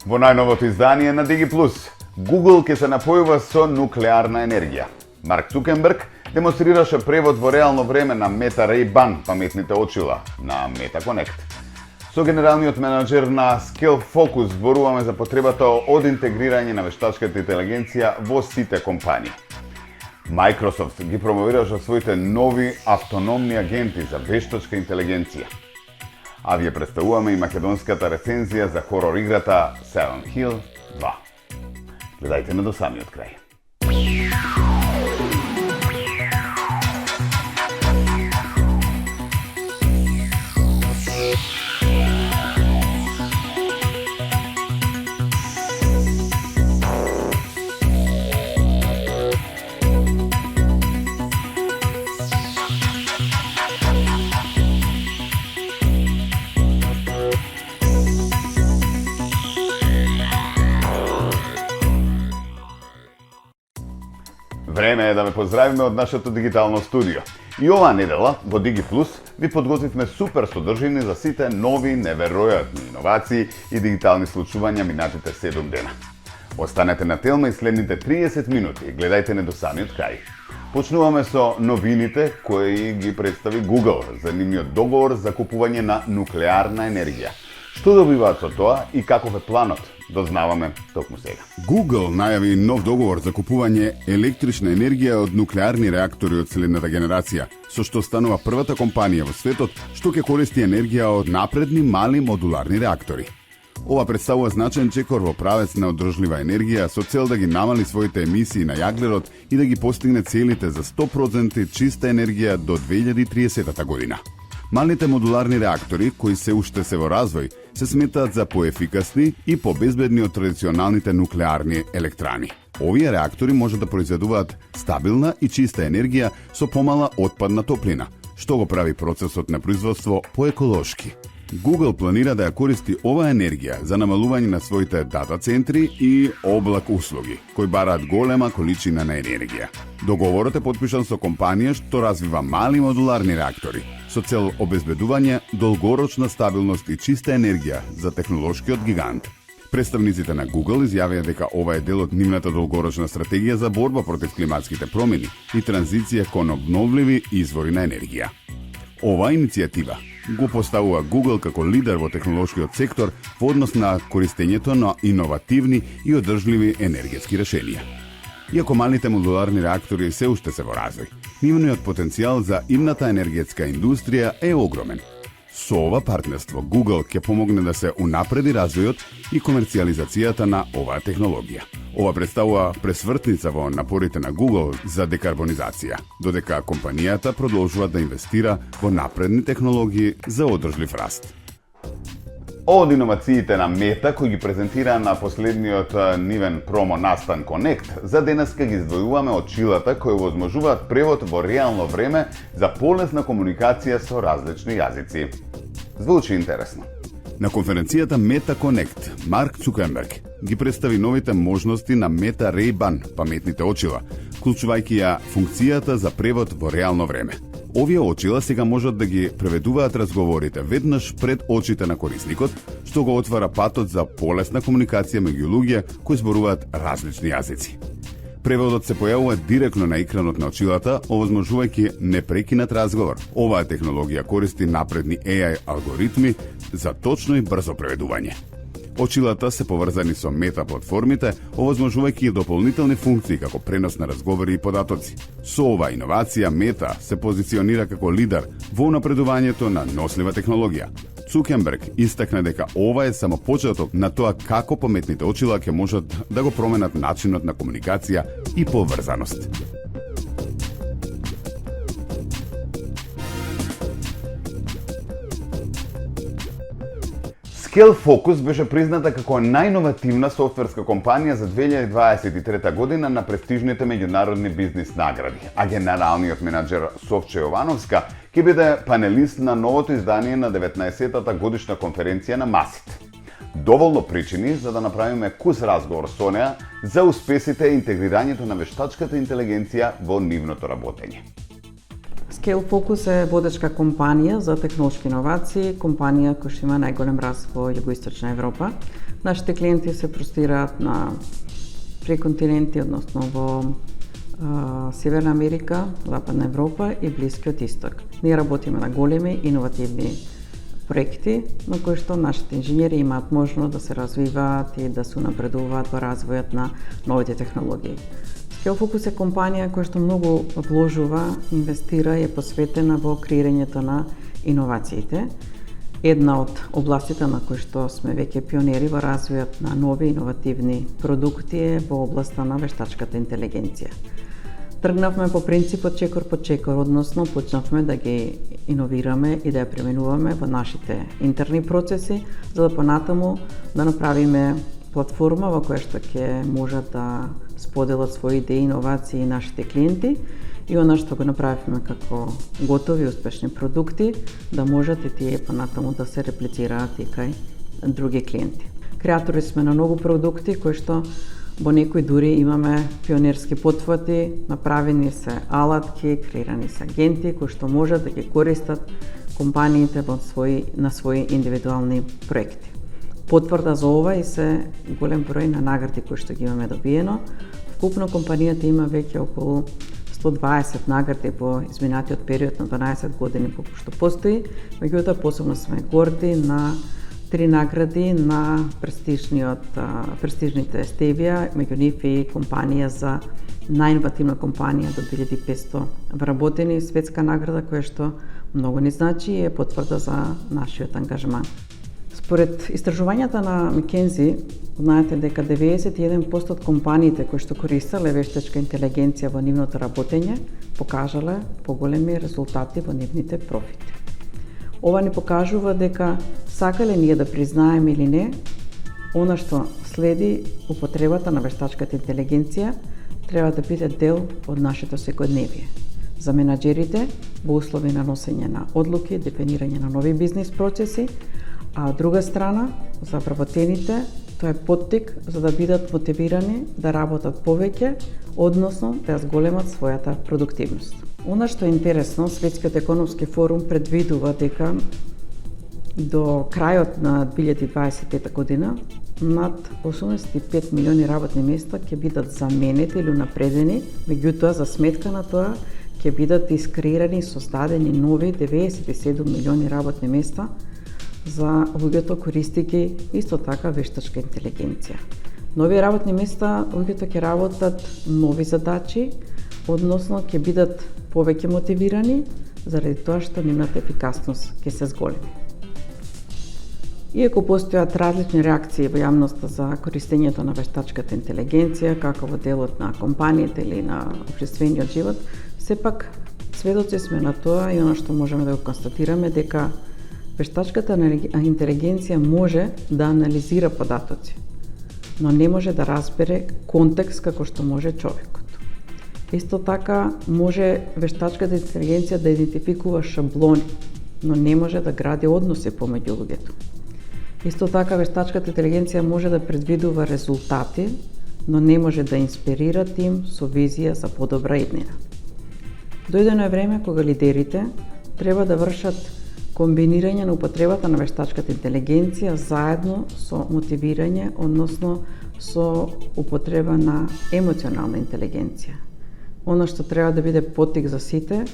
Во најновото издание на Digi+, Google ќе се напојува со нуклеарна енергија. Марк Цукерберг демонстрираше превод во реално време на Meta Ray-Ban паметните очила на Meta Connect. Со генералниот менаџер на Scale Focus зборуваме за потребата од интегрирање на вештачката интелигенција во сите компании. Microsoft ги промовираше своите нови автономни агенти за вештачка интелигенција. А вие представуваме и македонската рецензија за хорор играта Silent Hill 2. Гледајте ме до самиот крај. Време е да ме поздравиме од нашето дигитално студио. И оваа недела во Digi Plus ви подготвивме супер содржини за сите нови, неверојатни иновации и дигитални случувања минатите 7 дена. Останете на телма и следните 30 минути и гледајте не до самиот крај. Почнуваме со новините кои ги представи Google за нивниот договор за купување на нуклеарна енергија. Што добиваат со тоа и каков е планот? Дознаваме токму сега. Google најави нов договор за купување електрична енергија од нуклеарни реактори од следната генерација, со што станува првата компанија во светот што ќе користи енергија од напредни мали модуларни реактори. Ова представува значаен чекор во правец на одржлива енергија со цел да ги намали своите емисии на јаглерод и да ги постигне целите за 100% чиста енергија до 2030 година. Малите модуларни реактори, кои се уште се во развој, се сметаат за поефикасни и побезбедни од традиционалните нуклеарни електрани. Овие реактори може да произведуваат стабилна и чиста енергија со помала отпадна топлина, што го прави процесот на производство поеколошки. Google планира да ја користи оваа енергија за намалување на своите дата центри и облак услуги, кои бараат голема количина на енергија. Договорот е подпишан со компанија што развива мали модуларни реактори, со цел обезбедување долгорочна стабилност и чиста енергија за технолошкиот гигант. Представниците на Google изјавија дека ова е дел од нивната долгорочна стратегија за борба против климатските промени и транзиција кон обновливи извори на енергија. Оваа иницијатива го поставува Google како лидер во технолошкиот сектор во однос на користењето на иновативни и одржливи енергетски решенија. Иако малите модуларни реактори се уште се во развој, нивниот потенцијал за идната енергетска индустрија е огромен. Со ова партнерство Google ќе помогне да се унапреди развојот и комерцијализацијата на оваа технологија. Ова представува пресвртница во напорите на Google за декарбонизација, додека компанијата продолжува да инвестира во напредни технологии за одржлив раст. Од иновациите на Meta кои ги презентира на последниот нивен промо настан Connect, за денеска ги издвојуваме очилата кои возможуваат превод во реално време за полесна комуникација со различни јазици. Звучи интересно. На конференцијата Meta Connect, Марк Цукерберг ги представи новите можности на Meta Ray-Ban паметните очила, вклучувајќи ја функцијата за превод во реално време. Овие очила сега можат да ги преведуваат разговорите веднаш пред очите на корисникот, што го отвара патот за полесна комуникација меѓу луѓе кои зборуваат различни јазици. Преводот се појавува директно на екранот на очилата, овозможувајќи непрекинат разговор. Оваа технологија користи напредни AI алгоритми за точно и брзо преведување. Очилата се поврзани со Meta платформите, овозможувајќи дополнителни функции како пренос на разговори и податоци. Со оваа иновација Meta се позиционира како лидер во напредувањето на нослива технологија. Цукерберг истакна дека ова е само почеток на тоа како паметните очила ќе можат да го променат начинот на комуникација и поврзаност. Scale Focus беше призната како најиновативна софтверска компанија за 2023 година на престижните меѓународни бизнис награди, а генералниот менаџер Совче Јовановска ќе биде панелист на новото издание на 19-та годишна конференција на МАСИТ. Доволно причини за да направиме кус разговор со неа за успесите и интегрирањето на вештачката интелигенција во нивното работење. Scale Focus е водечка компанија за технолошки иновации, компанија која што има најголем раст во Југоисточна Европа. Нашите клиенти се простираат на три континенти, односно во Северна Америка, Западна Европа и Блискиот Исток. Ние работиме на големи иновативни проекти на кои што нашите инженери имаат можност да се развиваат и да се напредуваат во развојот на новите технологии. Scale Focus е компанија која што многу вложува, инвестира и е посветена во креирањето на иновациите. Една од областите на кои што сме веќе пионери во развојот на нови иновативни продукти е во областа на вештачката интелигенција. Тргнавме по принципот чекор по чекор, односно почнавме да ги иновираме и да ја применуваме во нашите интерни процеси, за да понатаму да направиме платформа во која што ќе можат да споделат своји идеи и иновации нашите клиенти и она што го направивме како готови и успешни продукти, да можат и тие понатаму да се реплицираат и кај други клиенти. Креатори сме на многу продукти кои што во некои дури имаме пионерски потфати, направени се алатки, креирани се агенти кои што можат да ги користат компаниите на своји индивидуални проекти. Потврда за ова и се голем број на награди кои што ги имаме добиено. Вкупно компанијата има веќе околу 120 награди во изминатиот период на 12 години што постои, меѓутоа посебно сме горди на 3 награди на престижните Stevia, меѓу нив и компанија за најиновативна компанија до 2500 вработени, светска награда која што многу ни значи и е потврда за нашиот ангажман. Според истражувањата на McKinsey, знаете дека 91% од компаниите кои што користеле вештачка интелигенција во нивното работење покажале поголеми резултати во нивните профити. Ова ни покажува дека сакале ние да признаеме или не, она што следи употребата на вештачката интелигенција треба да биде дел од нашето секојдневие. За менаџерите во услови на носење на одлуки, дефинирање на нови бизнис процеси, а од друга страна, за вработените, тоа е поттик за да бидат мотивирани да работат повеќе, односно да ја зголемат својата продуктивност. Она што е интересно, Светскиот економски форум предвидува дека до крајот на 2025 година над 85 милиони работни места ќе бидат заменети или унапредени, меѓутоа за сметка на тоа ќе бидат искреирани и создадени нови 97 милиони работни места за луѓето користејќи исто така вештачка интелигенција. Нови работни места, луѓето ќе работат нови задачи, односно ќе бидат повеќе мотивирани заради тоа што нивната ефикасност ќе се зголеми. Иако постојат различни реакции во јавноста за користењето на вештачката интелигенција, како во делот на компаниите или на општествениот живот, сепак сведоци сме на тоа и она што можеме да го констатираме дека вештачката интелигенција може да анализира податоци, но не може да разбере контекст како што може човекот. Исто така може вештачката интелигенција да идентификува шаблони, но не може да гради односи помеѓу луѓето. Исто така вештачката интелигенција може да предвидува резултати, но не може да инспирира тим со визија за подобра иднина. Дојдено е време кога лидерите треба да вршат комбинирање на употребата на вештачката интелигенција заедно со мотивирање, односно со употреба на емоционална интелигенција. Она што треба да биде поттик за сите,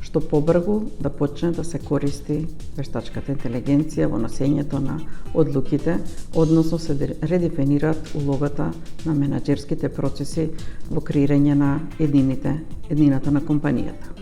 што побрзо да почне да се користи вештачката интелигенција во носењето на одлуките, односно се редефинираат улогата на менаџерските процеси во креирање на еднината на компанијата.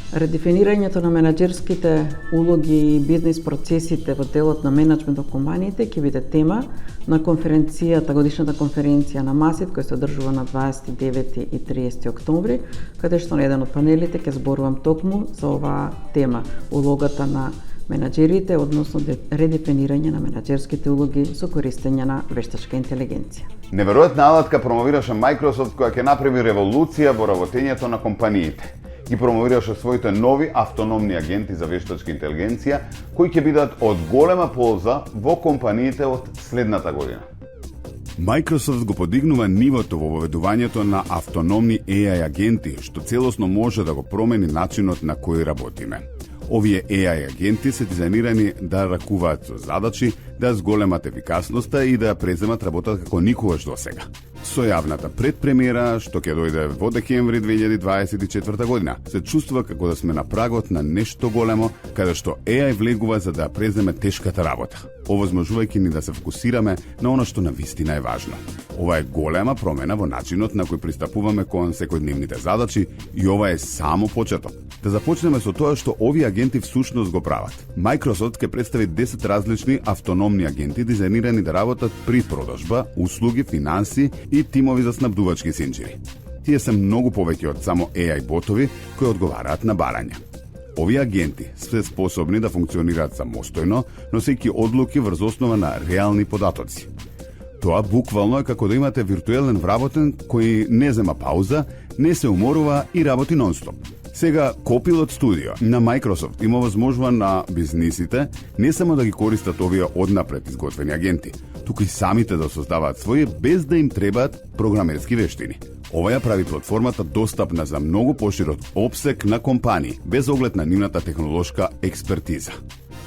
Редефинирањето на менаџерските улоги и бизнис процесите во делот на менаџмент во компаниите ќе биде тема на годишната конференција на МАСИТ, која се одржува на 29 и 30 октомври, каде што на еден од панелите ќе зборувам токму за оваа тема, улогата на менаџерите, односно редефинирање на менаџерските улоги со користење на вештачка интелигенција. Неверојатна алатка промовираше Microsoft која ќе направи револуција во работењето на компаниите. Ги промовираше своите нови автономни агенти за вештачка интелигенција, кои ќе бидат од голема полза во компаниите од следната година. Microsoft го подигнува нивото во воведувањето на автономни AI агенти, што целосно може да го промени начинот на кој работиме. Овие AI агенти се дизајнирани да ракуваат со задачи, да зголемат ефикасноста и да преземат работата како никогаш досега. Со јавната предпремиера, што ќе дојде во декември 2024 година, се чувствува како да сме на прагот на нешто големо, каде што AI влегува за да преземе тешката работа, овозможувајќи ни да се фокусираме на она што навистина е важно. Ова е голема промена во начинот на кој пристапуваме кон секојдневните задачи и ова е само почеток. Да започнеме со тоа што овие агенти всушност го прават. Microsoft ќе представи 10 различни автономни агенти дизајнирани да работат при продажба, услуги, финанси и тимови за снабдувачки сенџери. Тие се многу повеќе од само AI ботови кои одговараат на барања. Овие агенти се способни да функционираат самостојно, носејќи одлуки врз основа на реални податоци. Тоа буквално е како да имате виртуелен вработен кој не зема пауза, не се уморува и работи нон-стоп. Сега, Copilot Studio на Microsoft има возможува на бизнисите не само да ги користат овие однапред изготвени агенти, туку и самите да создаваат своје без да им требаат програмерски вештини. Ова ја прави платформата достапна за многу поширок опсек на компании, без оглед на нивната технолошка експертиза.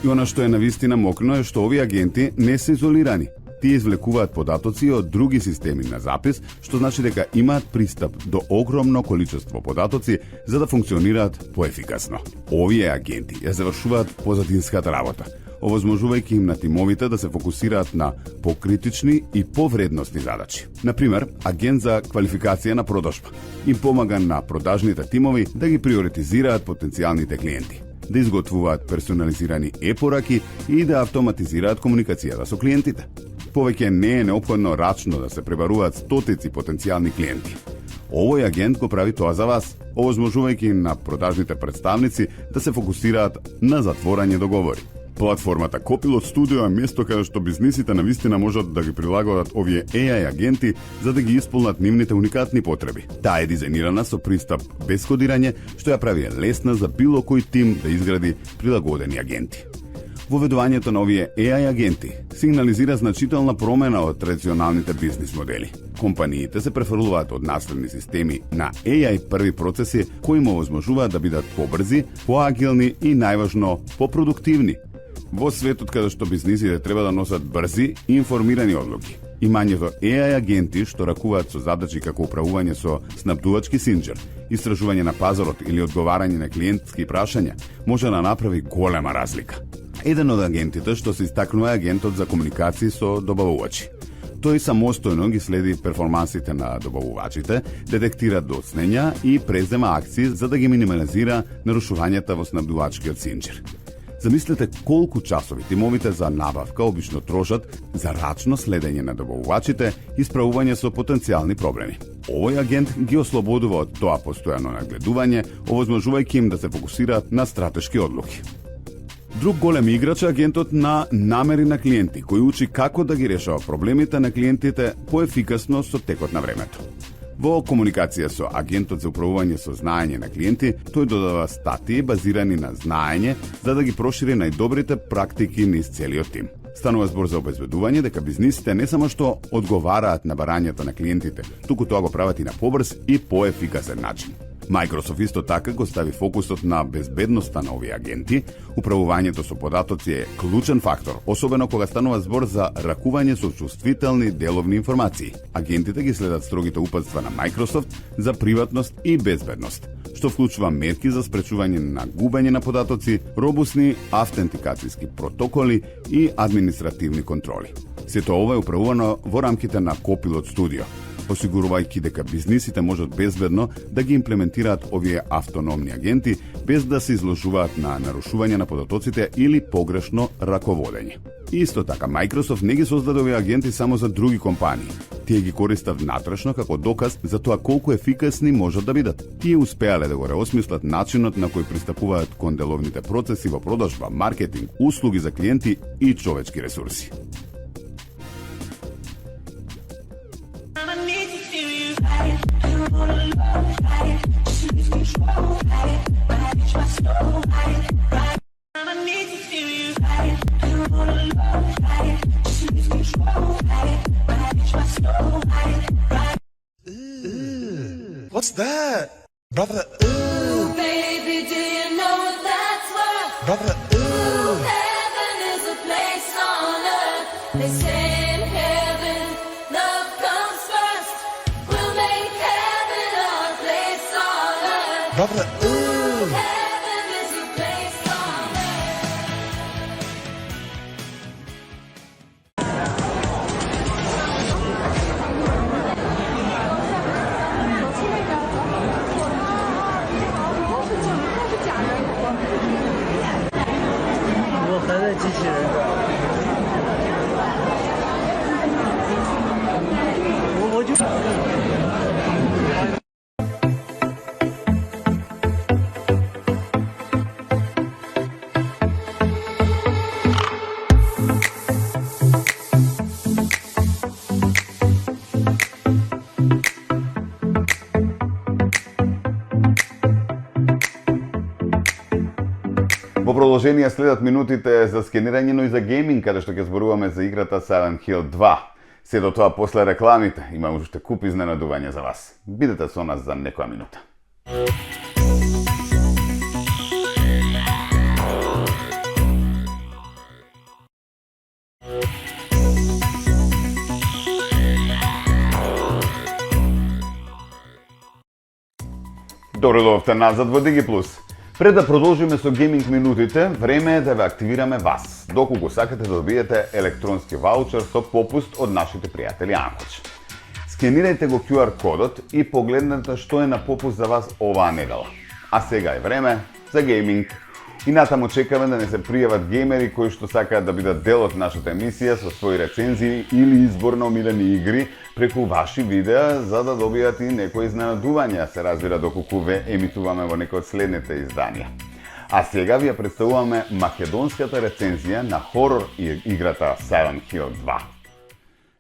И она што е навистина мокно е што овие агенти не се изолирани. Тие извлекуваат податоци од други системи на запис, што значи дека имаат пристап до огромно количество податоци за да функционираат поефикасно. Овие агенти ја завршуваат позадинската работа, овозможувајќи им на тимовите да се фокусираат на покритични и повредностни задачи. Например, агент за квалификација на продажба им помага на продажните тимови да ги приоритизираат потенцијалните клиенти, да изготвуваат персонализирани e-пораки и да автоматизираат комуникацијата со клиентите. Повеќе не е неопходно рачно да се пребаруваат стотици потенцијални клиенти. Овој агент го прави тоа за вас, овозможувајќи на продажните представници да се фокусираат на затворање договори. Платформата Copilot Studio е место каде што бизнисите навистина можат да ги прилагодат овие AI агенти за да ги исполнат нивните уникатни потреби. Таа е дизајнирана со пристап без кодирање, што ја прави лесна за било кој тим да изгради прилагодени агенти. Воведувањето на овие AI агенти сигнализира значителна промена од традиционалните бизнис модели. Компаниите се префрлуваат од наследни системи на AI први процеси кои им овозможуваат да бидат побрзи, поагилни и најважно попродуктивни. Во светот каде што бизнисите треба да носат брзи и информирани одлуки, имањето AI агенти што ракуваат со задачи како управување со снабдувачки сенџер, истражување на пазарот или одговарање на клиентски прашања може да направи голема разлика. Еден од агентите што се истакнува е агентот за комуникации со добавувачи. Тој самостојно ги следи перформансите на добавувачите, детектира доцнења и презема акции за да ги минимализира нарушувањата во снабдувачкиот сенџер. Замислете колку часови тимовите за набавка обично трошат за рачно следење на добавувачите и справување со потенцијални проблеми. Овој агент ги ослободува од тоа постојано нагледување, овозможувајќи им да се фокусираат на стратешки одлуки. Друг голем играч е агентот на намери на клиенти, кој учи како да ги решава проблемите на клиентите поефикасно со текот на времето. Во комуникација со агентот за управување со знаење на клиенти, тој додава статии базирани на знаење за да ги прошири најдобрите практики низ целиот тим. Станува збор за обезбедување дека бизнисите не само што одговараат на барањата на клиентите, туку тоа го прават и на побрз и поефикасен начин. Microsoft исто така го стави фокусот на безбедноста на овие агенти. Управувањето со податоци е клучен фактор, особено кога станува збор за ракување со чувствителни деловни информации. Агентите ги следат строгите упатства на Microsoft за приватност и безбедност, што вклучува мерки за спречување на губење на податоци, робусни автентикацијски протоколи и административни контроли. Сето ова е управувано во рамките на Copilot Studio, осигурувајќи дека бизнисите можат безбедно да ги имплементираат овие автономни агенти без да се изложуваат на нарушување на податоците или погрешно раководење. Исто така, Microsoft не ги создаде овие агенти само за други компании. Тие ги користат внатрешно како доказ за тоа колку ефикасни можат да бидат. Тие успеале да го реосмислат начинот на кој пристапуваат кон деловните процеси во продажба, маркетинг, услуги за клиенти и човечки ресурси. I What's that? Brother, Baby, do you know what that's worth? brother, Heaven is a place on earth. They say in heaven, love comes first. We'll make heaven our place on earth. brother, Heaven is a place on earth. Во продолжение следат минутите за скенирање, но и за гейминг, каде што ќе зборуваме за играта Silent Hill 2. Се до тоа после рекламите, има уште куп изненадување за вас. Бидете со нас за некоја минута. Добро дојдовте назад во DigiPlus. Пред да продолжиме со гейминг минутите, време е да ве активираме вас, доколку сакате да добиете електронски ваучер со попуст од нашите пријатели Анкоч. Скенирајте го QR кодот и погледнете што е на попуст за вас оваа недела. А сега е време за гейминг. И натаму чекаме да не се пријават геймери кои што сакаат да бидат дел од нашата емисија со своји рецензии или избор на омилени игри преку ваши видеа, за да добијат и некои изненадувања, се разбира, доколку ве емитуваме во некој од следните изданија. А сега ви ја представуваме македонската рецензија на хорор играта Silent Hill 2.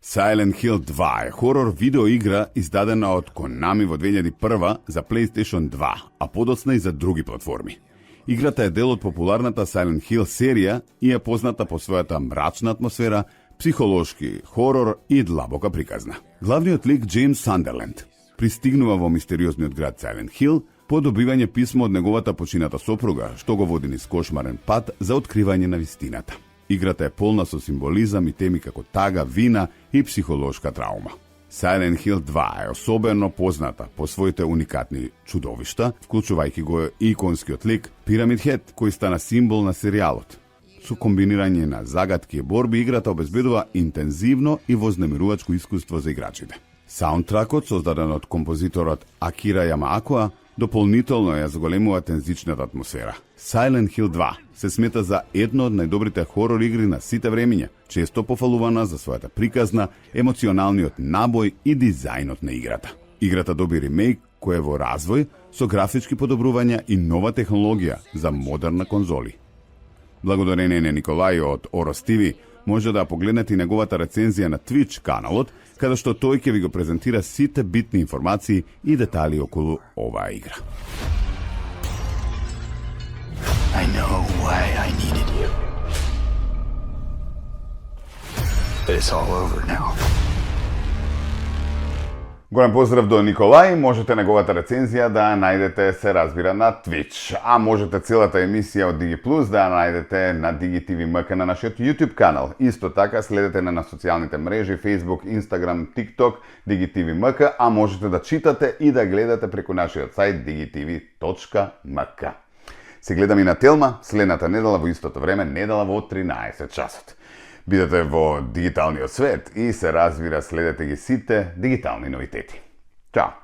Silent Hill 2 е хорор видеоигра издадена од Konami во 2001 за PlayStation 2, а подоцна и за други платформи. Играта е дел од популарната Silent Hill серија и е позната по својата мрачна атмосфера, психолошки хорор и длабока приказна. Главниот лик Джеймс Сандерленд пристигнува во мистериозниот град Silent Hill по добивање писмо од неговата почината сопруга, што го води низ кошмарен пат за откривање на вистината. Играта е полна со символизам и теми како тага, вина и психолошка траума. Silent Hill 2 е особено позната по своите уникатни чудовишта, вклучувајќи го иконскиот лик Pyramid Head, кој стана символ на серијалот. Со комбинирање на загадки и борби, играта обезбедува интензивно и вознемирувачко искуство за играчите. Саундтракот, создаден од композиторот Акира Ямаакоа, дополнително ја зголемува тензичната атмосфера. Silent Hill 2 се смета за едно од најдобрите хорор игри на сите времиња, често пофалувана за својата приказна, емоционалниот набој и дизајнот на играта. Играта доби ремейк кој е во развој со графички подобрувања и нова технологија за модерна конзоли. Благодарение на Николај од Орос TV може да погледнете и неговата рецензија на Twitch каналот, каде што тој ќе ви го презентира сите битни информации и детали околу оваа игра. I know why I needed you. But it's all over now. Голем поздрав до Николај, можете неговата рецензија да ја најдете, се разбира, на Twitch, а можете целата емисија од DigiPlus да ја најдете на DigiTV.mk на нашиот YouTube канал. Исто така следете на социјалните мрежи Facebook, Instagram, TikTok, DigiTV.mk, а можете да читате и да гледате преку нашиот сајт digitv.mk. Се гледаме и на Телма следната недела во истото време, недела во 13 часот. Бидете во дигиталниот свет и се разбира следете ги сите дигитални новитети. Чао!